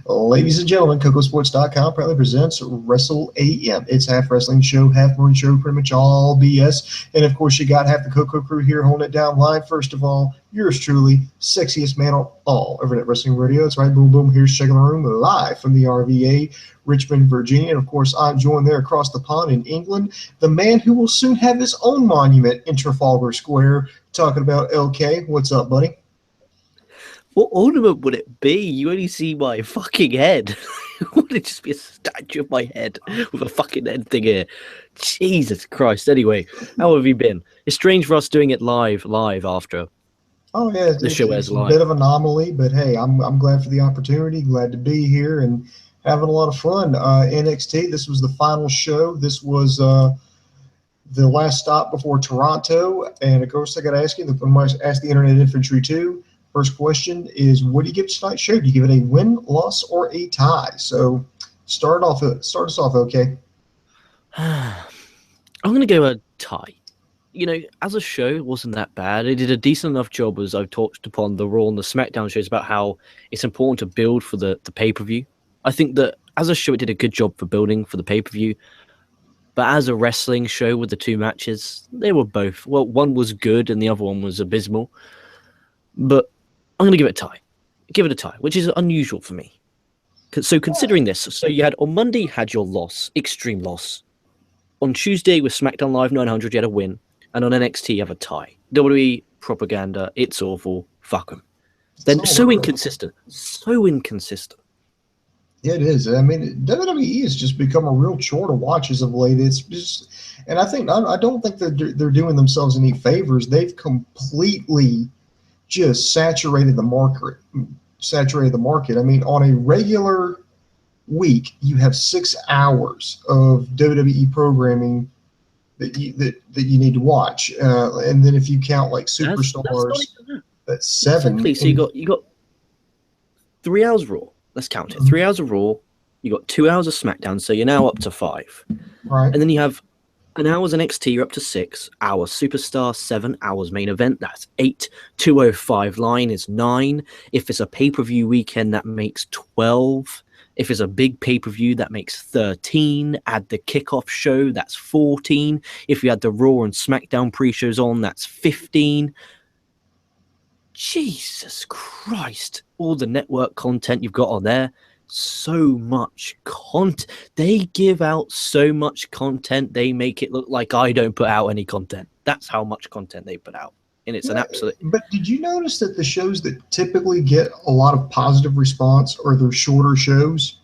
Ladies and gentlemen, KocoSports.com proudly presents Wrestle AM. It's half wrestling show, half morning show, pretty much all BS. And of course, you got half the Koco crew here holding it down live. First of all, yours truly, sexiest man on all Internet Wrestling Radio. That's right, boom, boom. Here's Shaking the Room live from the RVA, Richmond, Virginia. And of course, I'm joined there across the pond in England, the man who will soon have his own monument in Trafalgar Square, talking about LK. What's up, buddy? What ornament would it be? You only see my fucking head. Would it just be a statue of my head with a fucking head thing here? Jesus Christ. Anyway, how have you been? It's strange for us doing it live after. Oh, yeah. The show is live. A bit of an anomaly, but hey, I'm glad for the opportunity. Glad to be here and having a lot of fun. NXT, this was the final show. This was the last stop before Toronto. And of course, I got to ask you, I'm going to ask the Internet Infantry too. First question is, what do you give tonight's show? Do you give it a win, loss, or a tie? So start us off, okay? I'm going to go a tie. You know, as a show, it wasn't that bad. It did a decent enough job, as I've touched upon the Raw and the SmackDown shows, about how it's important to build for the pay-per-view. I think that as a show, it did a good job for building for the pay-per-view. But as a wrestling show with the two matches, they were both, well, one was good and the other one was abysmal. But I'm going to give it a tie. Give it a tie, which is unusual for me. So considering this, so you had on Monday, you had your loss, extreme loss. On Tuesday with SmackDown Live 900, you had a win. And on NXT, you have a tie. WWE propaganda, it's awful, fuck them. Then so inconsistent. So inconsistent. Yeah, it is. I mean, WWE has just become a real chore to watch as of late. It's just, and I don't think that they're doing themselves any favors. They've completely just saturated the market. I mean, on a regular week, you have 6 hours of WWE programming that you need to watch, and then if you count like superstars, that's 7. Exactly. So you got 3 hours of Raw. Let's count it. 3 hours of Raw. You got 2 hours of SmackDown, so you're now up to 5. Right. And then you have an hour's NXT, you're up to 6 hours. Superstar, 7 hours. Main event, that's 8. 205 line is 9. If it's a pay-per-view weekend, that makes 12. If it's a big pay-per-view, that makes 13. Add the kickoff show, that's 14. If you had the Raw and SmackDown pre-shows on, that's 15. Jesus Christ. All the network content you've got on there. So much content. They give out so much content, they make it look like I don't put out any content. That's how much content they put out. And it's an absolute... But did you notice that the shows that typically get a lot of positive response are their shorter shows?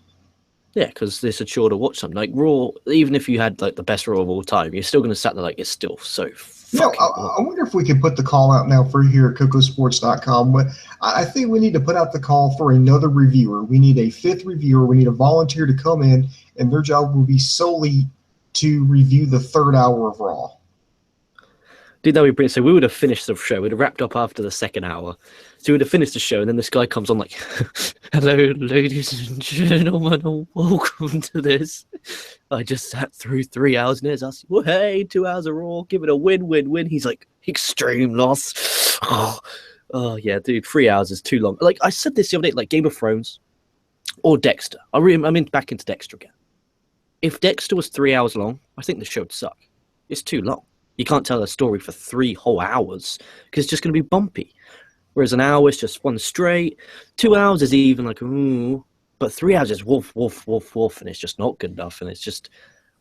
Yeah, because it's a chore to watch something. Like Raw, even if you had like the best Raw of all time, you're still going to sit there like it's still so fucking... I wonder if we could put the call out now for here at KocoSports.com. But I think we need to put out the call for another reviewer. We need a 5th reviewer. We need a volunteer to come in, and their job will be solely to review the 3rd hour of Raw. Dude, that would be brilliant. So we would have finished the show. We'd have wrapped up after the 2nd hour. So we would have finished the show, and then this guy comes on like, hello, ladies and gentlemen, and welcome to this. I just sat through 3 hours, and there's us. Well, hey, 2 hours of Raw. Give it a win. He's like, extreme loss. Oh, yeah, dude, 3 hours is too long. Like, I said this the other day, like Game of Thrones or Dexter. I'm back into Dexter again. If Dexter was 3 hours long, I think the show would suck. It's too long. You can't tell a story for 3 whole hours because it's just going to be bumpy. Whereas an hour is just one straight. 2 hours is even like, ooh. But 3 hours is woof, and it's just not good enough. And it's just,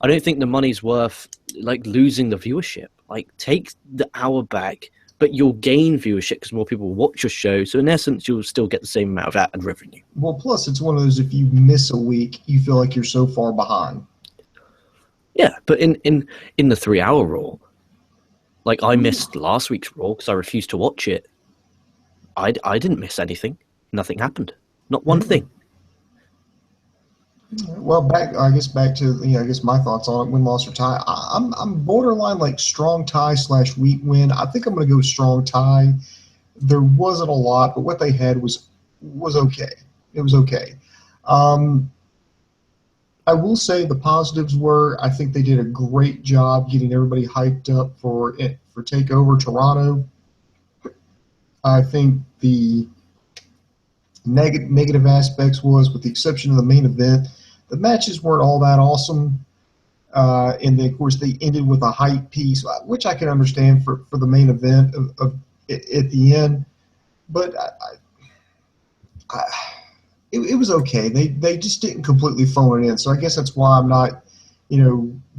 I don't think the money's worth, like, losing the viewership. Like, take the hour back, but you'll gain viewership because more people will watch your show. So, in essence, you'll still get the same amount of ad revenue. Well, plus, it's one of those, if you miss a week, you feel like you're so far behind. Yeah, but in the 3 hour Raw, like, I missed last week's Raw because I refused to watch it. I didn't miss anything. Nothing happened. Not one thing. Well, back to my thoughts on it, win, loss, or tie. I'm borderline like strong tie / weak win. I think I'm going to go strong tie. There wasn't a lot, but what they had was okay. It was okay. I will say the positives were, I think they did a great job getting everybody hyped up for Takeover Toronto. I think the negative aspects was, with the exception of the main event, the matches weren't all that awesome. And then, of course, they ended with a hype piece, which I can understand for the main event at the end. But it was okay. They just didn't completely phone it in. So I guess that's why I'm not,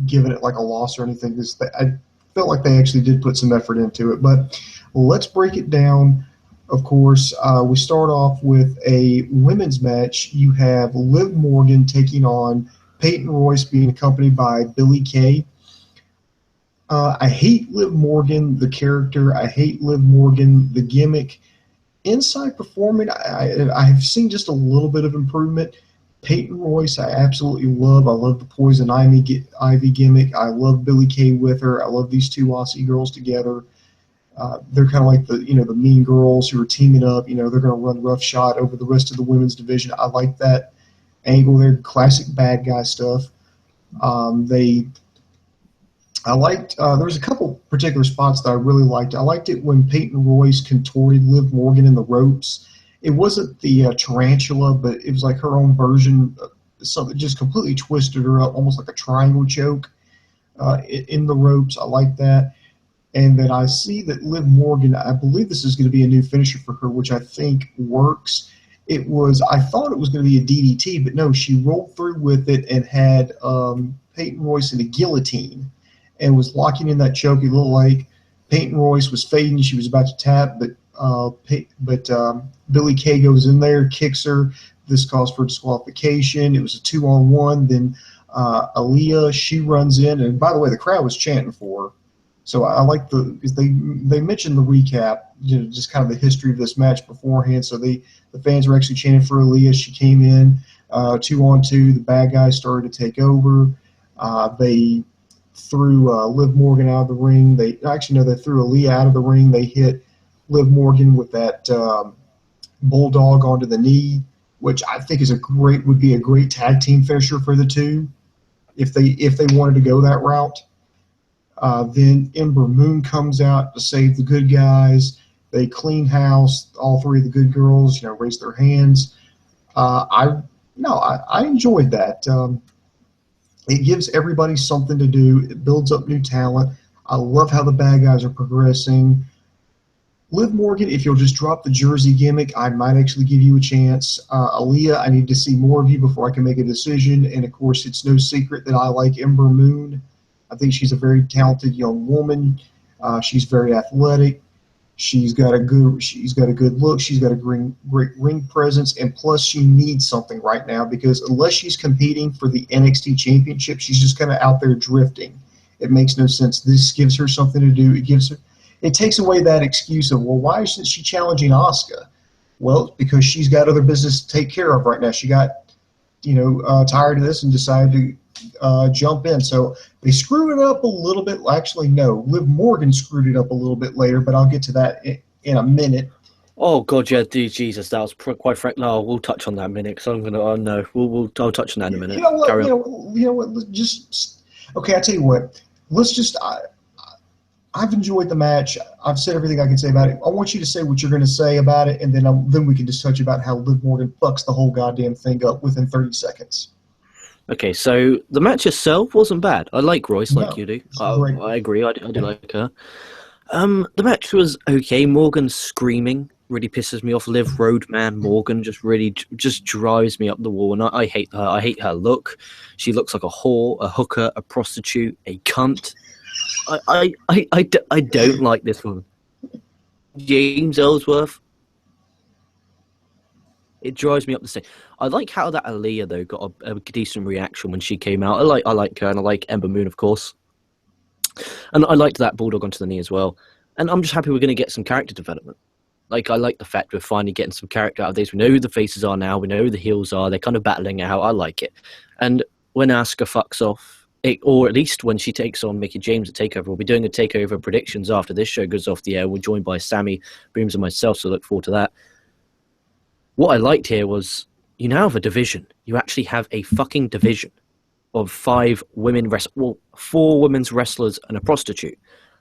giving it like a loss or anything. Because I felt like they actually did put some effort into it. But let's break it down. Of course, we start off with a women's match. You have Liv Morgan taking on Peyton Royce, being accompanied by Billie Kay. I hate Liv Morgan, the character. I hate Liv Morgan, the gimmick. Inside performing, I've seen just a little bit of improvement. Peyton Royce, I absolutely love. I love the Poison Ivy gimmick. I love Billie Kay with her. I love these two Aussie girls together. They're kind of like the mean girls who are teaming up. They're going to run roughshod over the rest of the women's division. I like that angle there. Classic bad guy stuff. There's a couple particular spots that I really liked. I liked it when Peyton Royce contorted Liv Morgan in the ropes. It wasn't the tarantula, but it was like her own version. Something just completely twisted her up, almost like a triangle choke in the ropes. I like that. And then I see that Liv Morgan, I believe this is going to be a new finisher for her, which I think works. I thought it was going to be a DDT, but no, she rolled through with it and had Peyton Royce in a guillotine and was locking in that choke. It looked like Peyton Royce was fading. She was about to tap, but Billie Kay goes in there, kicks her. This calls for disqualification. It was a 2-on-1. Then Aaliyah, she runs in. And by the way, the crowd was chanting for her. So I like because they mentioned the recap, just kind of the history of this match beforehand. So the fans were actually chanting for Aaliyah. She came in 2-on-2. The bad guys started to take over. They threw Liv Morgan out of the ring. They threw Aaliyah out of the ring. They hit Liv Morgan with that bulldog onto the knee, which I think would be a great tag team finisher for the two if they wanted to go that route. Then Ember Moon comes out to save the good guys. They clean house. All three of the good girls, raise their hands. I enjoyed that. It gives everybody something to do. It builds up new talent. I love how the bad guys are progressing. Liv Morgan, if you'll just drop the jersey gimmick, I might actually give you a chance. Aaliyah, I need to see more of you before I can make a decision. And, of course, it's no secret that I like Ember Moon. I think she's a very talented young woman. She's very athletic. She's got a good look. She's got a great ring presence, and plus she needs something right now because unless she's competing for the NXT Championship, she's just kind of out there drifting. It makes no sense. This gives her something to do. It takes away that excuse of, well, why isn't she challenging Asuka? Well, because she's got other business to take care of right now. She got tired of this and decided to jump in. So they screwed it up a little bit. Actually, no. Liv Morgan screwed it up a little bit later, but I'll get to that in a minute. Oh God, yeah, dude, Jesus, that was quite frank. No, we'll touch on that in a minute because I'm gonna. Oh no, I'll touch on that in a minute. You know what? You know what? Okay. I tell you what. Let's just. I've enjoyed the match. I've said everything I can say about it. I want you to say what you're going to say about it, and then we can just touch about how Liv Morgan fucks the whole goddamn thing up within 30 seconds. Okay, so the match itself wasn't bad. I like Royce, like you do. I agree. I do like her. The match was okay. Morgan screaming really pisses me off. Liv Roadman Morgan just drives me up the wall, and I hate her. I hate her look. She looks like a whore, a hooker, a prostitute, a cunt. I don't like this woman. James Ellsworth. It drives me up the stage. I like how that Aaliyah though got a decent reaction when she came out. I like her, and I like Ember Moon, of course. And I liked that bulldog onto the knee as well. And I'm just happy we're going to get some character development. Like, I like the fact we're finally getting some character out of this. We know who the faces are now. We know who the heels are. They're kind of battling it out. I like it. And when Asuka fucks off, or at least when she takes on Mickie James at TakeOver, we'll be doing a TakeOver predictions after this show goes off the air. We're joined by Sammy, Booms, and myself, so look forward to that. What I liked here was you now have a division. You actually have a fucking division of 4 women's wrestlers and a prostitute.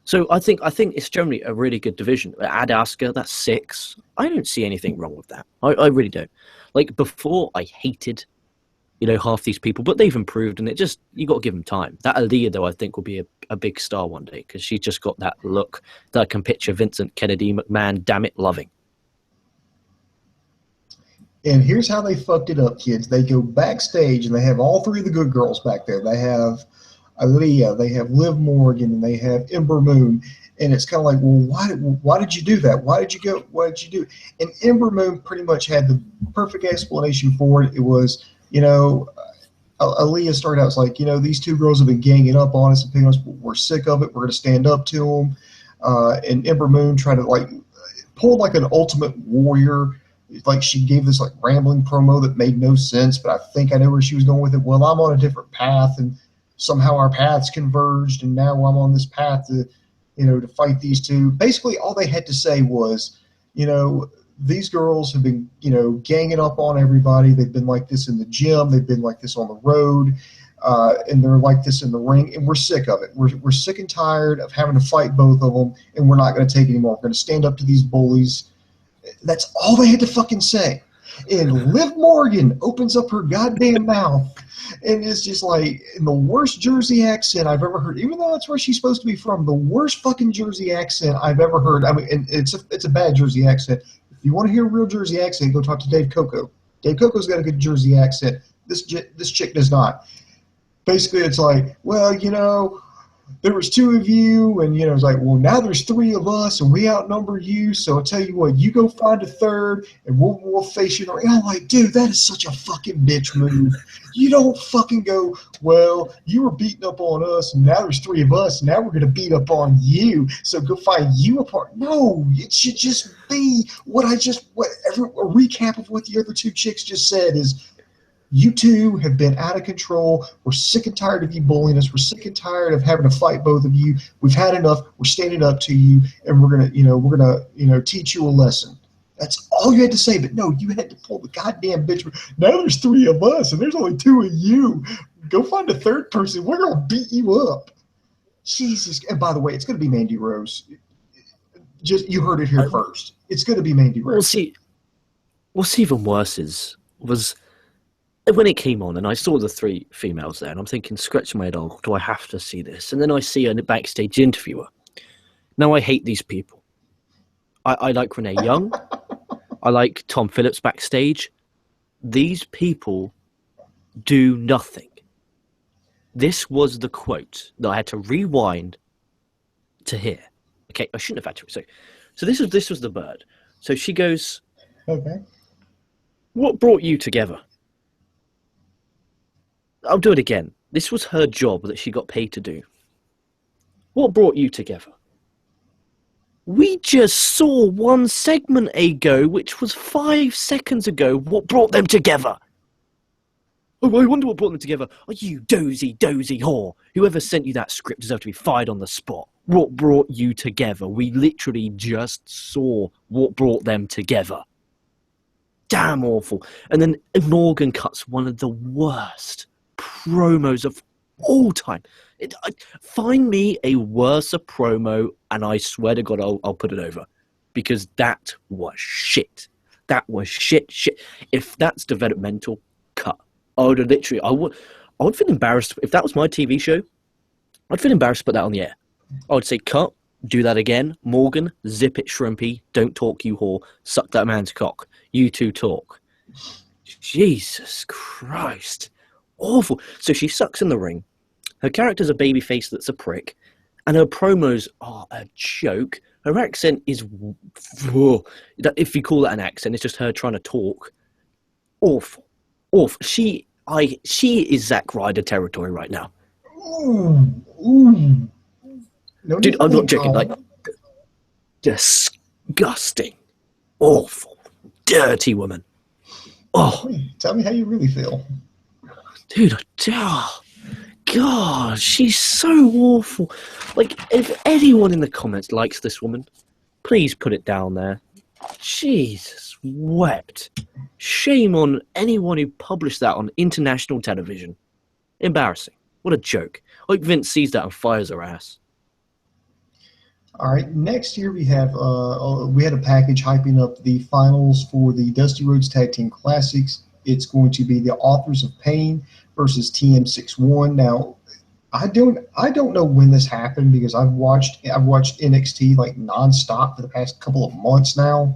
So I think it's generally a really good division. Add Asuka, that's 6. I don't see anything wrong with that. I really don't. Like before, I hated, half these people, but they've improved, and you got to give them time. That Aaliyah, though, I think will be a big star one day because she's just got that look that I can picture Vincent Kennedy McMahon, damn it, loving. And here's how they fucked it up, kids. They go backstage, and they have all 3 of the good girls back there. They have Aaliyah, they have Liv Morgan, and they have Ember Moon. And it's kind of like, well, why did you do that? Why did you do it? And Ember Moon pretty much had the perfect explanation for it. It was, Aaliyah started out, it's like, these 2 girls have been ganging up on us and picking us. We're sick of it. We're going to stand up to them. And Ember Moon tried to, pull like an Ultimate Warrior. Like she gave this rambling promo that made no sense, but I think I know where she was going with it. Well, I'm on a different path, and somehow our paths converged, and now I'm on this path to, to fight these 2. Basically, all they had to say was, these girls have been, ganging up on everybody. They've been like this in the gym. They've been like this on the road, and they're like this in the ring, and we're sick of it. We're sick and tired of having to fight both of them, and we're not going to take it anymore. We're going to stand up to these bullies. That's all they had to fucking say. And Liv Morgan opens up her goddamn mouth and it's just like in the worst Jersey accent I've ever heard, even though that's where she's supposed to be from, the worst fucking Jersey accent I've ever heard. I mean, and it's a bad Jersey accent. If you want to hear a real Jersey accent, go talk to Dave Koco. Dave Koco's got a good Jersey accent. This chick does not. Basically, it's like, well, there was 2 of you, and it's like, well, now there's 3 of us, and we outnumber you. So I'll tell you what, you go find a 3rd, and we'll face you. And I'm like, dude, that is such a fucking bitch move. You don't fucking go, well, you were beating up on us, and now there's 3 of us. And now we're gonna beat up on you. So go find you a part. No, it should just be a recap of what the other 2 chicks just said is. You 2 have been out of control. We're sick and tired of you bullying us. We're sick and tired of having to fight both of you. We've had enough. We're standing up to you, and we're gonna teach you a lesson. That's all you had to say. But no, you had to pull the goddamn bitch. Now there's 3 of us, and there's only 2 of you. Go find a 3rd person. We're gonna beat you up. Jesus. And by the way, it's gonna be Mandy Rose. Just you heard it here first. It's gonna be Mandy Rose. Well, see, what's even worse was. When it came on and I saw the 3 females there and I'm thinking, scratching my head, oh, do I have to see this? And then I see a backstage interviewer. Now I hate these people. I like Renee Young. I like Tom Phillips backstage. These people do nothing. This was the quote that I had to rewind to hear. Okay, I shouldn't have had to. So this was the bird. So she goes, okay. What brought you together? I'll do it again. This was her job that she got paid to do. What brought you together? We just saw one segment ago, which was 5 seconds ago. What brought them together? Oh, I wonder what brought them together. Oh, you dozy whore. Whoever sent you that script deserved to be fired on the spot. What brought you together? We literally just saw what brought them together. Damn awful. And then Morgan cuts one of the worst promos of all time. Find me a worse promo, and I swear to God, I'll put it over, because that was shit. That was shit. If that's developmental, cut. I would feel embarrassed if that was my TV show. I'd feel embarrassed to put that on the air. I would say, cut. Do that again. Morgan, zip it, shrimpy. Don't talk, you whore. Suck that man's cock. You 2 talk. Jesus Christ. Awful. So she sucks in the ring. Her character's a babyface that's a prick. And her promos are a joke. Her accent is... If you call that an accent, it's just her trying to talk. Awful. Awful. She is Zack Ryder territory right now. Ooh. No, dude, I'm not joking. Like, disgusting. Awful. Dirty woman. Oh. Tell me how you really feel. Dude, God, she's so awful. Like, if anyone in the comments likes this woman, please put it down there. Jesus wept. Shame on anyone who published that on international television. Embarrassing. What a joke. I hope Vince sees that and fires her ass. All right, next year we have we had a package hyping up the finals for the Dusty Rhodes Tag Team Classics. It's going to be the Authors of Pain versus TM61. Now, I don't know when this happened because I've watched NXT like nonstop for the past couple of months now.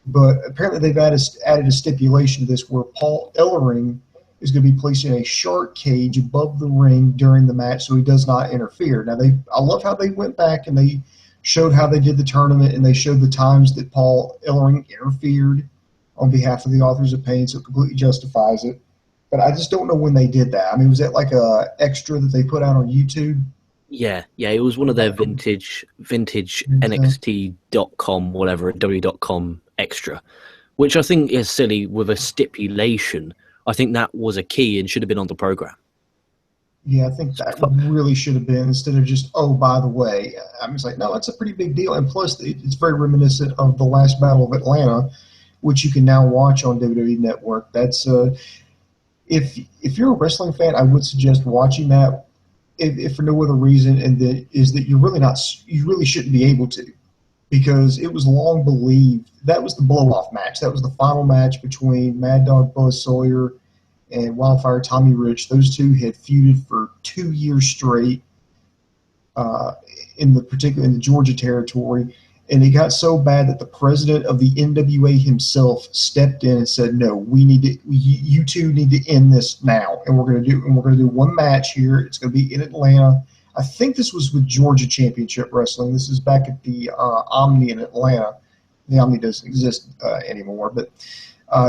But apparently they've added a stipulation to this where Paul Ellering is going to be placed in a shark cage above the ring during the match so he does not interfere. Now, I love how they went back and they showed how they did the tournament and they showed the times that Paul Ellering interfered on behalf of the Authors of Pain, so it completely justifies it. But I just don't know when they did that. I mean, was that like a extra that they put out on YouTube? Yeah, it was one of their vintage NXT.com, whatever, W.com extra, which I think is silly with a stipulation. I think that was a key and should have been on the program. Yeah, I think that really should have been instead of just, oh, by the way. I was like, no, that's a pretty big deal. And plus, it's very reminiscent of the last Battle of Atlanta, which you can now watch on WWE Network. That's if you're a wrestling fan, I would suggest watching that. If for no other reason, and that is that you really shouldn't be able to, because it was long believed that was the blow-off match. That was the final match between Mad Dog Buzz Sawyer and Wildfire Tommy Rich. Those two had feuded for 2 years straight in the Georgia territory, and it got so bad that the president of the NWA himself stepped in and said, "No, you two need to end this now, and we're going to do one match here. It's going to be in Atlanta." I think this was with Georgia Championship Wrestling. This is back at the Omni in Atlanta. The Omni doesn't exist anymore, but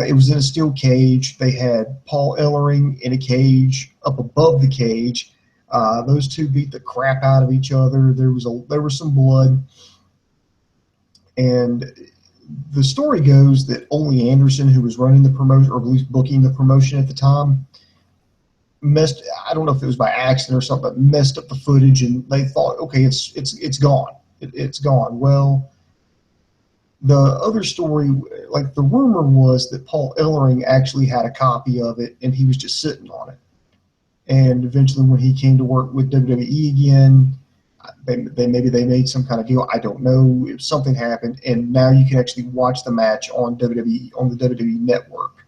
it was in a steel cage. They had Paul Ellering in a cage up above the cage. Those two beat the crap out of each other. There was some blood. And the story goes that Ole Anderson, who was running the promotion, or at least booking the promotion at the time, I don't know if it was by accident or something, but messed up the footage, and they thought, okay, it's gone. It's gone. Well, the other story, like the rumor was that Paul Ellering actually had a copy of it, and he was just sitting on it. And eventually when he came to work with WWE again, maybe they made some kind of deal. I don't know if something happened, and now you can actually watch the match on WWE on the WWE Network,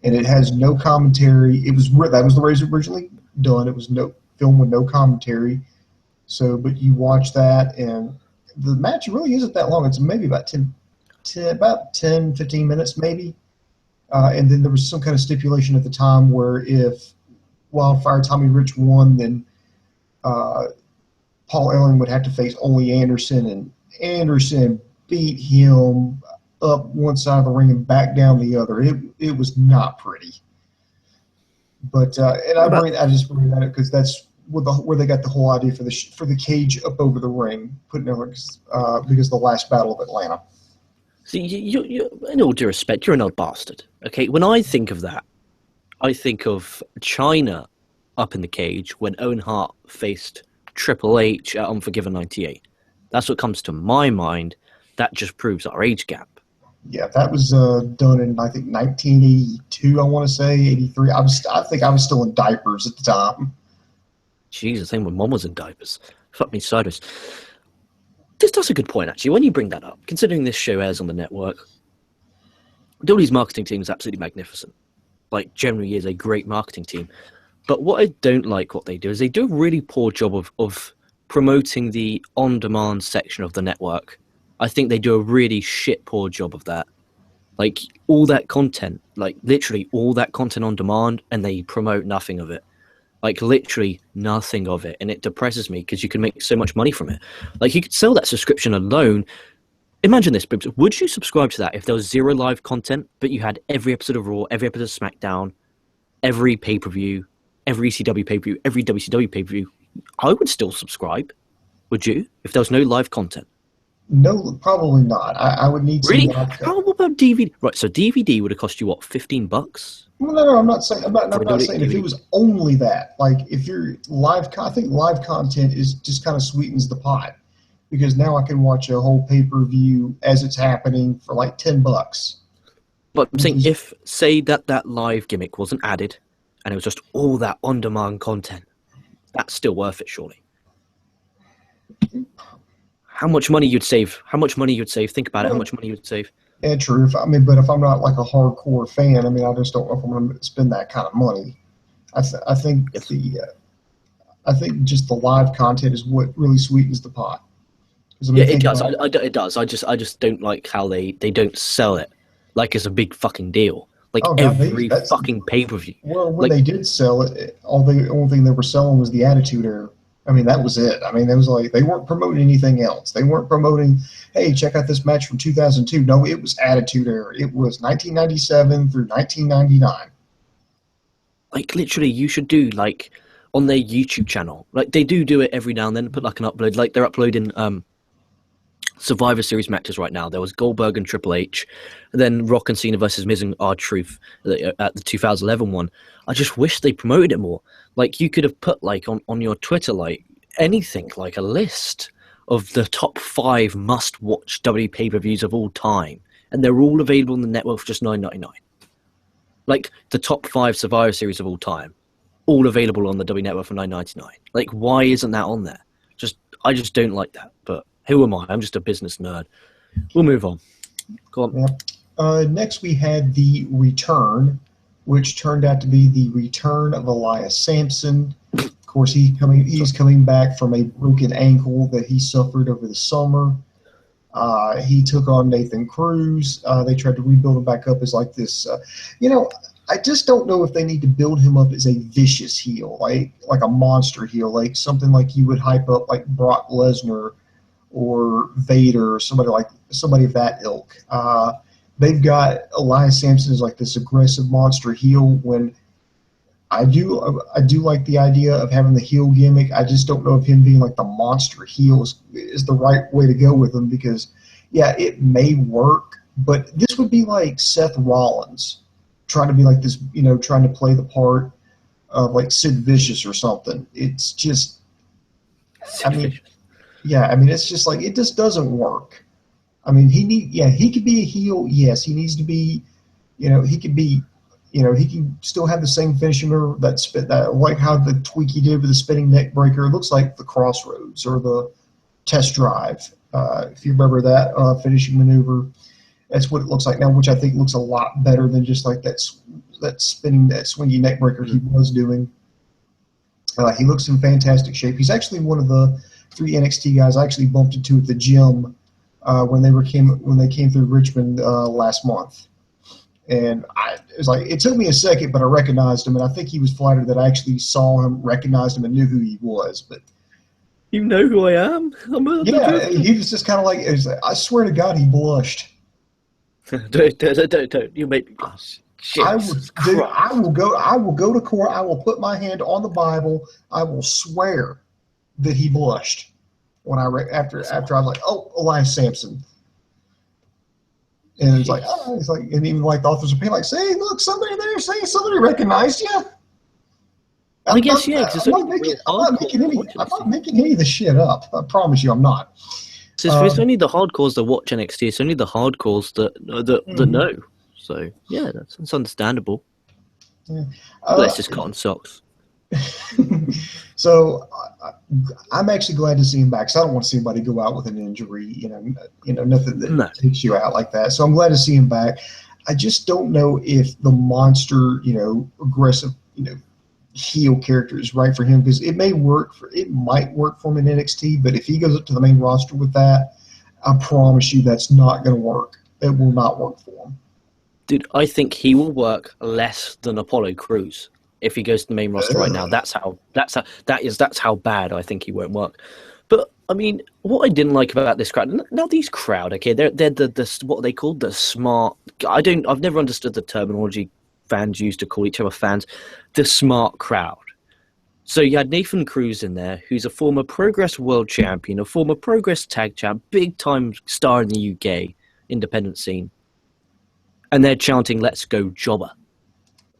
and it has no commentary. That was the way it was originally done. It was no film with no commentary. So, but you watch that, and the match really isn't that long. It's maybe about 10 15 minutes maybe. And then there was some kind of stipulation at the time where if Wildfire Tommy Rich won, then Paul Ellering would have to face Ole Anderson, and Anderson beat him up one side of the ring and back down the other. It was not pretty. But I just bring that up because that's where they got the whole idea for the cage up over the ring, putting it because of the last Battle of Atlanta. See, you, in all due respect, you're an old bastard. Okay, when I think of that, I think of China up in the cage when Owen Hart faced Triple H at Unforgiven 98. That's what comes to my mind. That just proves our age gap. Yeah, that was done in, I think, 1982, I want to say, 83. I think I was still in diapers at the time. Jesus, same when Mom was in diapers. Fuck me sideways. That's a good point, actually, when you bring that up, considering this show airs on the network. WWE's marketing team is absolutely magnificent. Like, generally is a great marketing team. But what I don't like what they do is they do a really poor job of promoting the on-demand section of the network. I think they do a really poor job of that. Like, all that content, like literally all that content on demand, and they promote nothing of it. Like, literally nothing of it. And it depresses me because you can make so much money from it. Like, you could sell that subscription alone. Imagine this, Bibbs. Would you subscribe to that if there was zero live content, but you had every episode of Raw, every episode of SmackDown, every pay-per-view, every ECW pay-per-view, every WCW pay-per-view? I would still subscribe. Would you? If there was no live content? No, probably not. I would need to. Really? How about DVD? Right, so DVD would have cost you, what, $15? Well, no, I'm not saying. I'm not saying if it was only that. Like, if you're I think live content is just kind of sweetens the pot, because now I can watch a whole pay-per-view as it's happening for like $10. But I'm saying, if say that live gimmick wasn't added, and it was just all that on-demand content, that's still worth it, surely. how much money you'd save. How much money you'd save. Think about it. How much money you'd save. Yeah, true. But if I'm not like a hardcore fan, I mean, I just don't know if I'm going to spend that kind of money. I think Yes. I think just the live content is what really sweetens the pot. 'Cause, I mean, Yeah, it think does. about It does. I just don't like how they don't sell it like it's a big fucking deal. Like oh, God, every that's fucking pay-per-view. well, when Like, they did sell it, the only thing they were selling was the Attitude Era. I mean, that was it. I mean, it was like they weren't promoting anything else. They weren't promoting, hey, check out this match from 2002. No, it was Attitude Era. It was 1997 through 1999. like literally, you should do like on their YouTube channel. Like they do it every now and then. Put like an upload. Like they're uploading Survivor Series matches right now. There was Goldberg and Triple H, and then Rock and Cena versus Miz and R-Truth at the 2011 one. I just wish they promoted it more. Like you could have put like on your Twitter like anything like a list of the top 5 must-watch WWE pay-per-views of all time, and they're all available on the network for just $9.99. Like the top 5 Survivor Series of all time, all available on the WWE network for $9.99. Like why isn't that on there? I just don't like that. But who am I? I'm just a business nerd. We'll move on. Go on. Yeah. Next, we had the return, which turned out to be the return of Elias Sampson. Of course, he's coming back from a broken ankle that he suffered over the summer. He took on Nathan Cruz. They tried to rebuild him back up as like this. I just don't know if they need to build him up as a vicious heel, like a monster heel, like something like you would hype up like Brock Lesnar or Vader or somebody of that ilk. They've got Elias Sampson as like this aggressive monster heel. When I do like the idea of having the heel gimmick. I just don't know if him being like the monster heel is the right way to go with him, because yeah, it may work, but this would be like Seth Rollins trying to be like this, trying to play the part of like Sid Vicious or something. It's just, it's just like, it just doesn't work. I mean, he could be a heel. Yes, he needs to be, he could be, he can still have the same finishing move that like how the tweak he did with the spinning neck breaker. It looks like the Crossroads or the Test Drive. If you remember that finishing maneuver. That's what it looks like now, which I think looks a lot better than just like that swingy neck breaker he was doing. He looks in fantastic shape. He's actually one of the 3 NXT guys I actually bumped into at the gym when they came through Richmond last month. And it took me a second, but I recognized him, and I think he was flattered that I actually saw him, recognized him, and knew who he was. But you know who I am? He was just kind of like, I swear to God, he blushed. Don't. You make me blush. I will go to court. I will put my hand on the Bible. I will swear that he blushed when after I was like, oh, Elias Sampson. And it's like, and even like the authors of pain, like, say, look, somebody there, say somebody recognized you. I guess, yeah. I'm not making any of this shit up. I promise you, I'm not. It's only the hardcores that watch NXT. It's only the hardcores that know. So yeah, that's understandable. Yeah. Bless his cotton socks. So I'm actually glad to see him back. So I don't want to see anybody go out with an injury. Nothing that takes you out like that. So I'm glad to see him back. I just don't know if the monster, aggressive, heel character is right for him, because it might work for him in NXT, but if he goes up to the main roster with that, I promise you that's not going to work. It will not work for him. Dude, I think he will work less than Apollo Crews if he goes to the main roster right now. That's how bad I think he won't work. But I mean, what I didn't like about this crowd, now these crowd, okay, they're the what they call the smart. I've never understood the terminology fans used to call each other fans, the smart crowd. So you had Nathan Cruz in there, who's a former Progress World Champion, a former Progress Tag Champ, big time star in the UK independent scene, and they're chanting "Let's go, Jobber."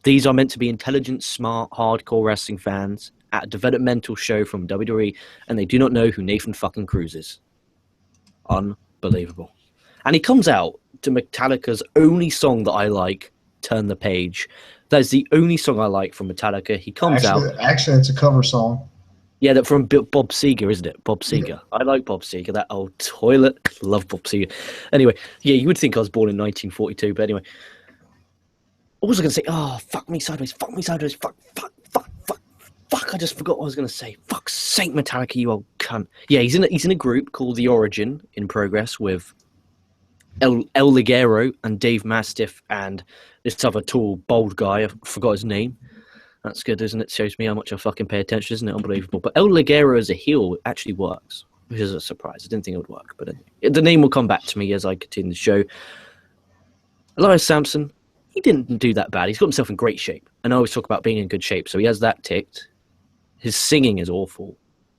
These are meant to be intelligent, smart, hardcore wrestling fans at a developmental show from WWE, and they do not know who Nathan fucking Cruz is. Unbelievable. And he comes out to Metallica's only song that I like, Turn the Page. That's the only song I like from Metallica. He comes out. Actually, it's a cover song. Yeah, that from Bob Seger, isn't it? Bob Seger. I like Bob Seger, that old toilet. Love Bob Seger. Anyway, yeah, you would think I was born in 1942, but anyway. What was I going to say? Oh, fuck me sideways, fuck, I just forgot what I was going to say. Fuck's sake, Metallica, you old cunt. Yeah, he's in a group called The Origin in progress with El Ligero and Dave Mastiff and this other tall, bold guy. I forgot his name. That's good, isn't it? Shows me how much I fucking pay attention, isn't it? Unbelievable. But El Ligero as a heel actually works, which is a surprise. I didn't think it would work, but the name will come back to me as I continue the show. Elias Sampson, he didn't do that bad. He's got himself in great shape. And I always talk about being in good shape, so he has that ticked. His singing is awful.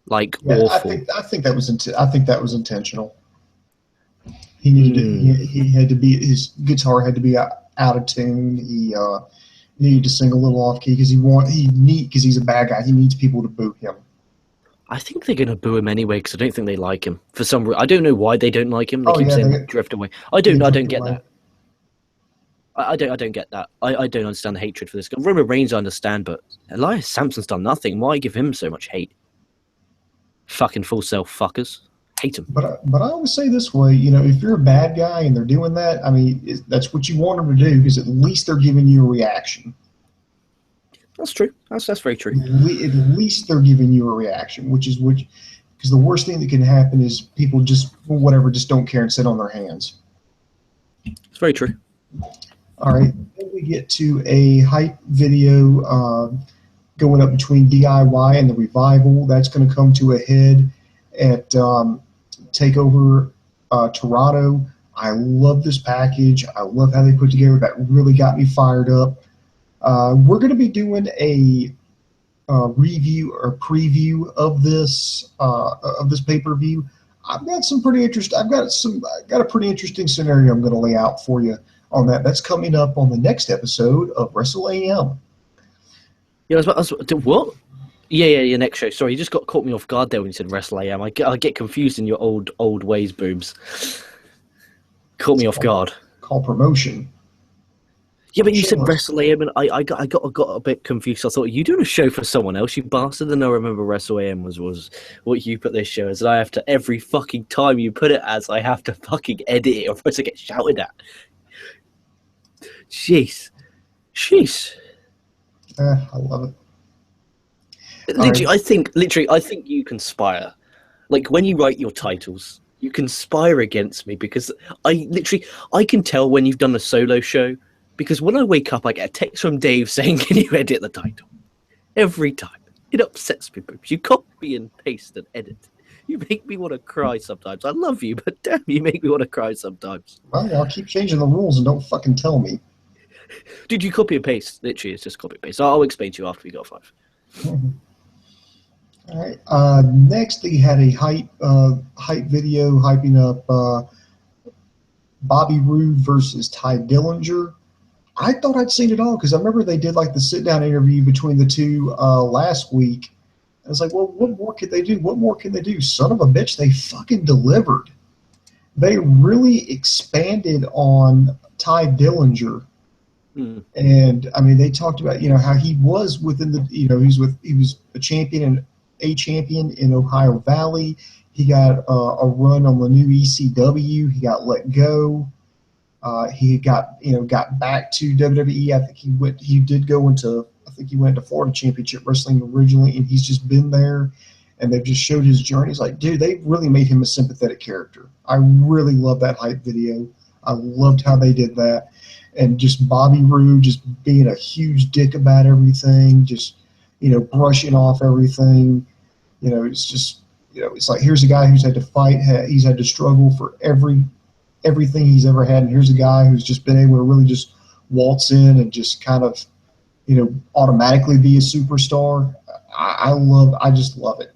Awful. I think that was intentional. He needed he had to be, his guitar had to be out of tune. He needed to sing a little off key because because he's a bad guy. He needs people to boo him. I think they're going to boo him anyway because I don't think they like him for some reason. I don't know why they don't like him. They keep saying drift away. I don't get that. I don't get that. I don't understand the hatred for this guy. Roman Reigns I understand, but Elias Sampson's done nothing. Why give him so much hate? Fucking full self fuckers. Hate him. But I always say this way, if you're a bad guy and they're doing that, I mean, that's what you want them to do because at least they're giving you a reaction. That's true. That's very true. At least they're giving you a reaction, because the worst thing that can happen is people just don't care and sit on their hands. It's very true. All right, then we get to a hype video going up between DIY and the Revival. That's going to come to a head at Takeover Toronto. I love this package. I love how they put together. That really got me fired up. We're going to be doing a review or preview of this pay-per-view. I've got a pretty interesting scenario I'm going to lay out for you on that. That's coming up on the next episode of Wrestle AM. Yeah, what? Yeah, next show. Sorry, you just caught me off guard there when you said Wrestle AM. I get confused in your old ways, Booms. Caught me off guard. Call promotion. Yeah, but you said Wrestle AM, and I got a bit confused. I thought, you doing a show for someone else, you bastard? And I remember Wrestle AM was what you put this show as, and I have to, every fucking time you put it as, I have to fucking edit it, or else I get shouted at. Jeez. I love it. Literally, I think you conspire. Like, when you write your titles, you conspire against me, because I can tell when you've done a solo show, because when I wake up, I get a text from Dave saying, can you edit the title? Every time. It upsets me. You copy and paste and edit. You make me want to cry sometimes. I love you, but damn, you make me want to cry sometimes. Well, I'll keep changing the rules and don't fucking tell me. Did you copy and paste? Literally, it's just copy and paste. I'll explain to you after we got 5. Mm-hmm. All right. Next, they had a hype video hyping up Bobby Roode versus Ty Dillinger. I thought I'd seen it all because I remember they did like the sit-down interview between the two last week. I was like, well, what more could they do? What more can they do? Son of a bitch, they fucking delivered. They really expanded on Ty Dillinger. And I mean, they talked about, how he was within the, he was a champion in Ohio Valley. He got a run on the new ECW. He got let go. He got back to WWE. I think he went to Florida Championship Wrestling originally, and he's just been there. And they've just showed his journey. It's like, dude, they really made him a sympathetic character. I really love that hype video. I loved how they did that. And just Bobby Roode just being a huge dick about everything, just, brushing off everything. It's just, it's like, here's a guy who's had to fight, he's had to struggle for everything he's ever had. And here's a guy who's just been able to really just waltz in and just kind of, automatically be a superstar. I just love it.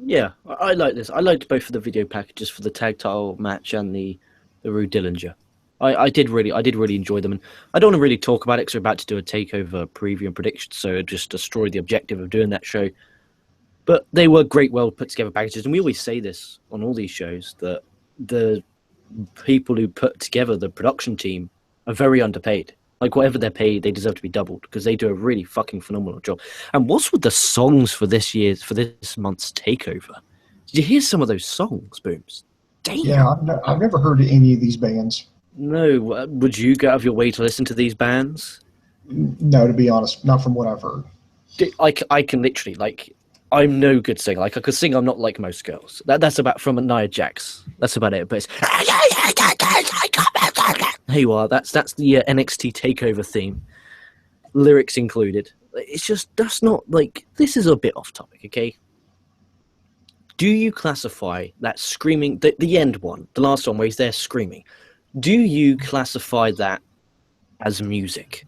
Yeah, I like this. I liked both of the video packages for the tag title match and the Roode Dillinger. I did really enjoy them, and I don't want to really talk about it because we're about to do a takeover preview and prediction, so it just destroyed the objective of doing that show. But they were great, well put together packages, and we always say this on all these shows, that the people who put together the production team are very underpaid. Like, whatever they're paid, they deserve to be doubled because they do a really fucking phenomenal job. And what's with the songs for this month's Takeover? Did you hear some of those songs, Booms? Damn. Yeah, I've never heard of any of these bands. No, would you go out of your way to listen to these bands? No, to be honest, not from what I've heard. I can literally, like, I'm no good singer. Like, I could sing I'm Not Like Most Girls. That's about from Nia Jax. That's about it. But it's... Here you are. That's the NXT Takeover theme. Lyrics included. It's just, that's not, like, this is a bit off topic, okay? Do you classify that screaming, the end one, the last one where he's there screaming, do you classify that as music?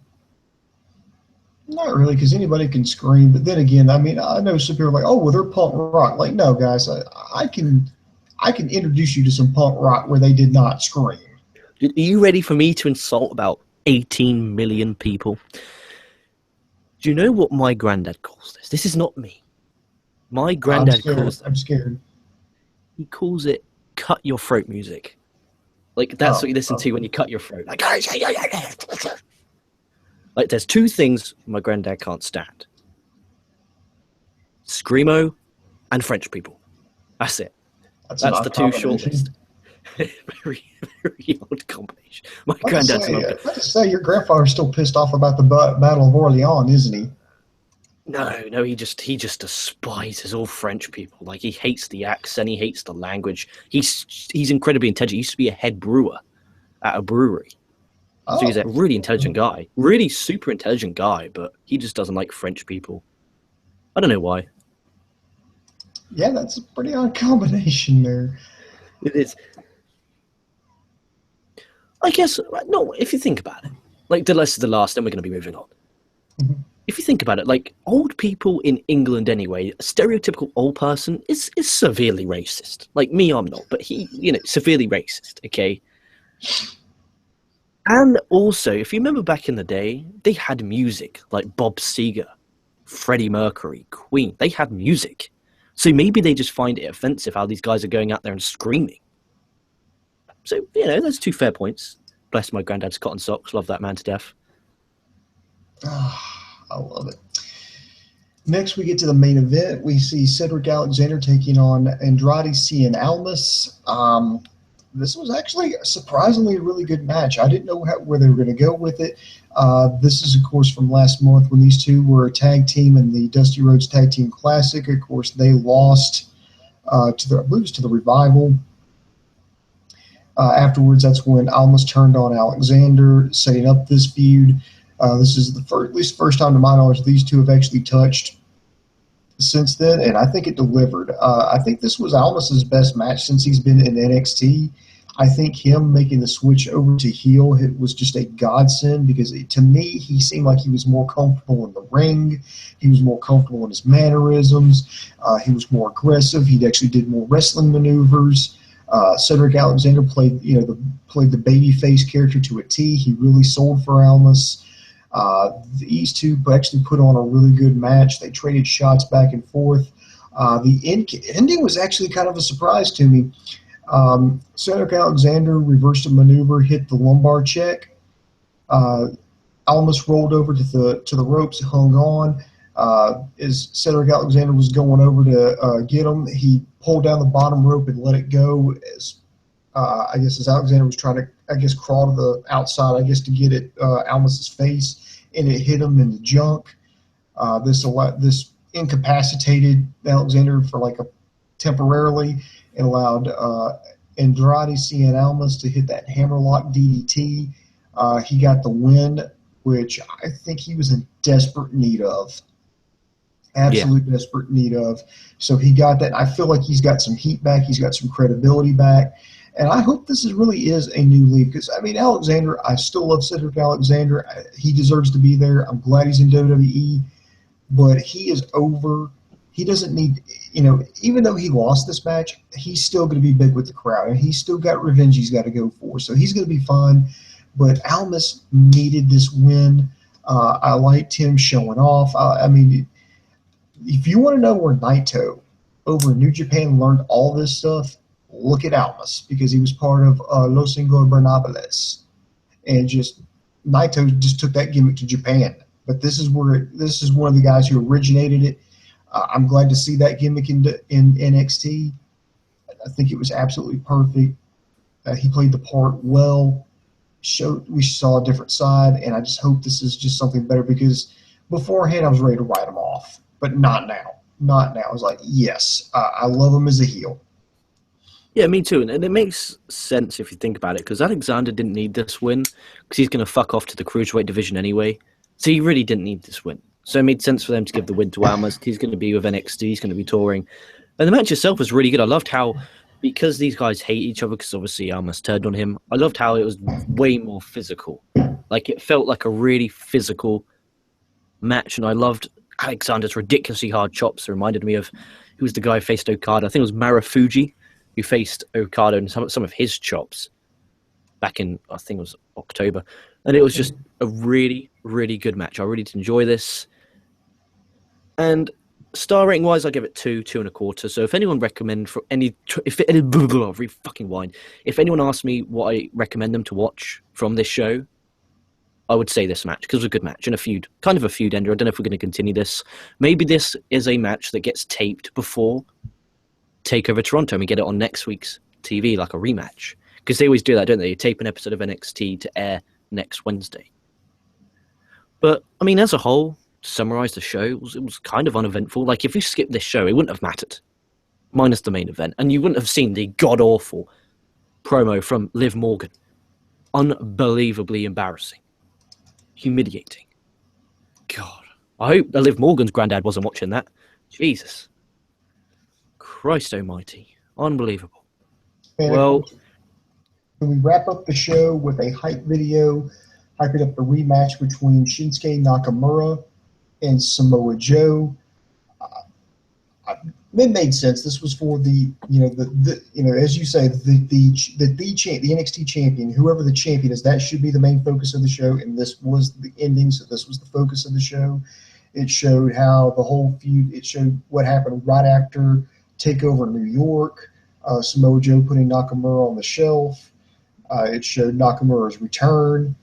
Not really, because anybody can scream. But then again, I mean, I know some people are like, oh, well, they're punk rock. Like, no, guys, I can introduce you to some punk rock where they did not scream. Are you ready for me to insult about 18 million people? Do you know what my granddad calls this? This is not me. My granddad calls... I'm scared. He calls it cut your throat music. Like, that's what you listen to when you cut your throat. Like, there's two things my granddad can't stand. Screamo and French people. That's it. That's the two short list. very, very odd combination. My granddad's not good. I just say your grandfather's still pissed off about the Battle of Orleans, isn't he? No, he just despises all French people. Like, he hates the accent, he hates the language. He's incredibly intelligent. He used to be a head brewer at a brewery. So he's a really intelligent guy. Really super intelligent guy, but he just doesn't like French people. I don't know why. Yeah, that's a pretty odd combination there. It is. I guess, no, if you think about it. Like, the less is the last, then we're going to be moving on. Mm-hmm. If you think about it, like, old people in England anyway, a stereotypical old person is severely racist. Like, me, I'm not, but he, severely racist, okay? And also, if you remember back in the day, they had music, like Bob Seger, Freddie Mercury, Queen. They had music. So maybe they just find it offensive how these guys are going out there and screaming. So, there's two fair points. Bless my granddad's cotton socks. Love that man to death. I love it. Next, we get to the main event. We see Cedric Alexander taking on Andrade Almas. This was actually surprisingly a really good match. I didn't know where they were going to go with it. This is, of course, from last month when these two were a tag team in the Dusty Rhodes Tag Team Classic. Of course, they lost to the Revival. Afterwards, that's when Almas turned on Alexander, setting up this feud. This is at least the first time, to my knowledge, these two have actually touched since then, and I think it delivered. I think this was Almas's best match since he's been in NXT. I think him making the switch over to heel was just a godsend because, to me, he seemed like he was more comfortable in the ring. He was more comfortable in his mannerisms. He was more aggressive. He actually did more wrestling maneuvers. Cedric Alexander played the babyface character to a T. He really sold for Almas. These two actually put on a really good match. They traded shots back and forth. The ending was actually kind of a surprise to me. Cedric Alexander reversed a maneuver, hit the lumbar check. Almas rolled over to the ropes, hung on. As Cedric Alexander was going over to get him, he pulled down the bottom rope and let it go. As Alexander was trying to, crawl to the outside, to get it Almas's face, and it hit him in the junk. This incapacitated Alexander for temporarily, and allowed Andrade Almas to hit that hammerlock DDT. He got the win, which I think he was in desperate need of. Desperate need of. So he got that. I feel like he's got some heat back. He's got some credibility back. And I hope this really is a new league because, Alexander, I still love Cedric Alexander. He deserves to be there. I'm glad he's in WWE. But he is over. He doesn't need, even though he lost this match, he's still going to be big with the crowd. And he's still got revenge he's got to go for. So he's going to be fine. But Almas needed this win. I liked him showing off. If you want to know where Naito over in New Japan learned all this stuff, look at Almas because he was part of Los Ingobernables. And just Naito just took that gimmick to Japan. But this is one of the guys who originated it. I'm glad to see that gimmick in NXT. I think it was absolutely perfect. He played the part well. We saw a different side, and I just hope this is just something better, because beforehand I was ready to write him off, but not now. Not now. I was like, yes, I love him as a heel. Yeah, me too. And it makes sense if you think about it, because Alexander didn't need this win, because he's going to fuck off to the Cruiserweight division anyway. So he really didn't need this win. So it made sense for them to give the win to Almas. He's going to be with NXT. He's going to be touring. And the match itself was really good. I loved how, because these guys hate each other, because obviously Almas turned on him, I loved how it was way more physical. Like, it felt like a really physical match. And I loved Alexander's ridiculously hard chops. It reminded me of, who was the guy who faced Okada? I think it was Marufuji, who faced Okada in some of his chops back in, I think it was October. And it was just a really, really good match. I really did enjoy this. And star rating wise, I give it 2.25. So if anyone recommend for any, if anyone asks me what I recommend them to watch from this show, I would say this match, because it was a good match and a feud, kind of a feud ender. I don't know if we're going to continue this. Maybe this is a match that gets taped before Takeover Toronto, and we get it on next week's TV, like a rematch. Because they always do that, don't they? You tape an episode of NXT to air next Wednesday. But, I mean, as a whole, to summarize the show, it was kind of uneventful. Like, if you skipped this show, it wouldn't have mattered, minus the main event. And you wouldn't have seen the god-awful promo from Liv Morgan. Unbelievably embarrassing. Humiliating. God. I hope that Liv Morgan's granddad wasn't watching that. Jesus. Christ almighty. Unbelievable. And well, we wrap up the show with a hype video, hyping up the rematch between Shinsuke Nakamura and Samoa Joe. It made sense. This was for the as you say, the NXT champion, whoever the champion is, that should be the main focus of the show. And this was the ending, so this was the focus of the show. It showed how the whole feud. It showed what happened right after Takeover New York. Samoa Joe putting Nakamura on the shelf. It showed Nakamura's return,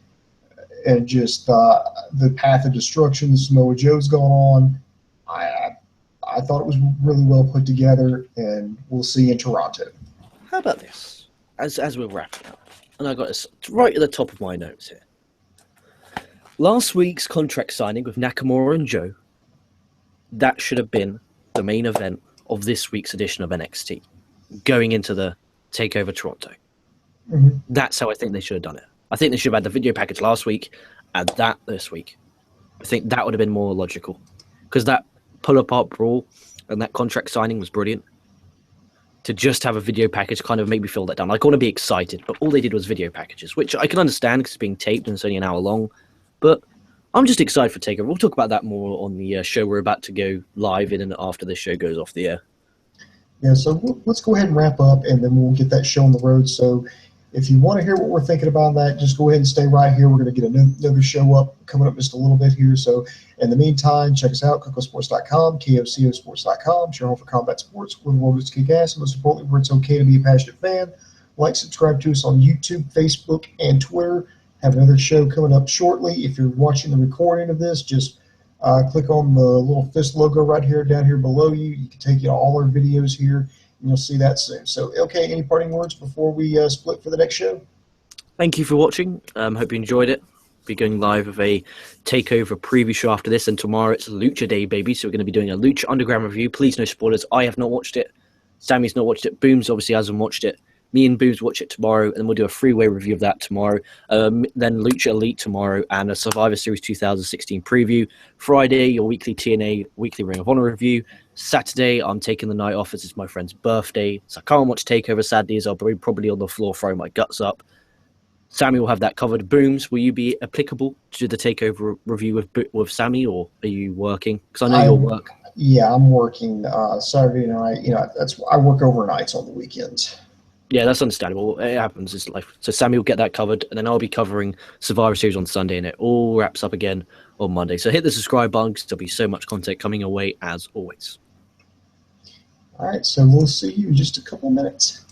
and just the path of destruction that Samoa Joe's gone on. I thought it was really well put together, and we'll see in Toronto. How about this? As we're wrapping up, and I got this right at the top of my notes here. Last week's contract signing with Nakamura and Joe, that should have been the main event of this week's edition of NXT, going into the Takeover Toronto. Mm-hmm. That's how I think they should have done it. I think they should have had the video package last week and that this week. I think that would have been more logical, because that pull-apart brawl and that contract signing was brilliant. To just have a video package kind of made me feel that down. Like, I want to be excited, but all they did was video packages, which I can understand because it's being taped and it's only an hour long. But I'm just excited for Takeover. We'll talk about that more on the show we're about to go live in and after this show goes off the air. Yeah, so let's go ahead and wrap up, and then we'll get that show on the road. So if you want to hear what we're thinking about that, just go ahead and stay right here. We're going to get another show up coming up just a little bit here. So in the meantime, check us out, KocoSports.com, KOCOSports.com. It's your home for combat sports, where the world is kick ass, and most importantly, where it's okay to be a passionate fan. Like, subscribe to us on YouTube, Facebook, and Twitter. Have another show coming up shortly. If you're watching the recording of this, just click on the little fist logo right here, down here below you. You can take you to all our videos here, and you'll see that soon. So, okay, any parting words before we split for the next show? Thank you for watching. Hope you enjoyed it. Be going live with a Takeover preview show after this, and tomorrow it's Lucha Day, baby. So we're going to be doing a Lucha Underground review. Please, no spoilers. I have not watched it. Sammy's not watched it. Booms obviously hasn't watched it. Me and Booms watch it tomorrow, and we'll do a freeway review of that tomorrow. Then Lucha Elite tomorrow, and a Survivor Series 2016 preview. Friday, your weekly TNA Weekly Ring of Honor review. Saturday, I'm taking the night off as it's my friend's birthday, so I can't watch Takeover sadly, as I'll be probably on the floor throwing my guts up. Sammy will have that covered. Booms, will you be applicable to do the Takeover review with Sammy, or are you working? Because I know you'll work. Yeah, I'm working Saturday night. I work overnights on the weekends. Yeah, that's understandable. It happens. It's life. So Sammy will get that covered, and then I'll be covering Survivor Series on Sunday, and it all wraps up again on Monday. So hit the subscribe button, because there'll be so much content coming your way as always. All right, so we'll see you in just a couple minutes.